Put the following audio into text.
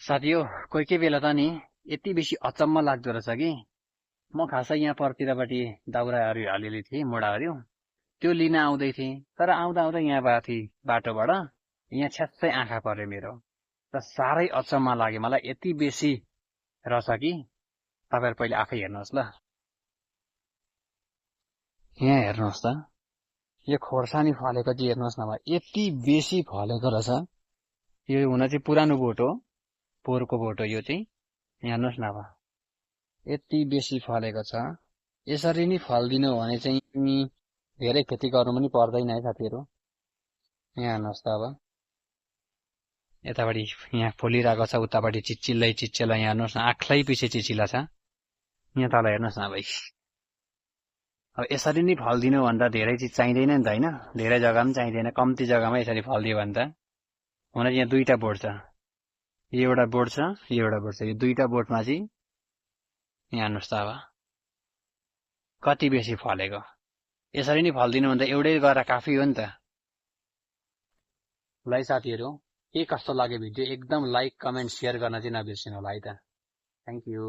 साथी हो कोही कोही बेला त नि यति बेसी अचम्म लाग्दो रहेछ कि म खासै यहाँ परतिरपट्टि दाउराहरू अलिअलि थिए मोडाहरू त्यो लिन आउँदै थिएँ तर आउँदा आउँदा यहाँ माथि बाटोबाट यहाँ छ्यास्सै आँखा पर्यो मेरो र साह्रै अचम्म लाग्यो मलाई यति बेसी रहेछ कि तपाईँहरू पहिले आफै हेर्नुहोस् ल यहाँ हेर्नुहोस् त यो खोर्सानी फलेको चाहिँ हेर्नुहोस् न यति बेसी फलेको रहेछ यो हुन चाहिँ पुरानो बोट हो पोहोरको बोट हो यो चाहिँ हेर्नुहोस् न अब यति बेसी फलेको छ यसरी नै फल्दिनु हो भने चाहिँ धेरै खेती गर्नु पनि पर्दैन है साथीहरू यहाँ हेर्नुहोस् त अब यतापट्टि यहाँ फुलिरहेको छ उतापट्टि चिच्चिलै चिच्चिला यहाँ हेर्नुहोस् न आँख्लै पछि चिचिला छ यहाँ तल हेर्नुहोस् न भाइ अब यसरी नै फल्दिनु भन्दा धेरै चिज चाहिँदैन नि त होइन धेरै जग्गा पनि चाहिँदैन कम्ती जग्गामा यसरी फल्दियो भने त हुन चाहिँ यहाँ दुईटा बोट छ यो एउटा बोट छ यो एउटा बोट छ यो दुईटा बोटमा चाहिँ यहाँ हेर्नुहोस् त अब कति बेसी फलेको यसरी नै फल्दिनु भन्दा एउटै गरेर काफी हो नि त ल है साथीहरू के कस्तो लाग्यो भिडियो एकदम लाइक कमेन्ट सेयर गर्न चाहिँ नबिर्सिनु होला है त थ्याङ्क यू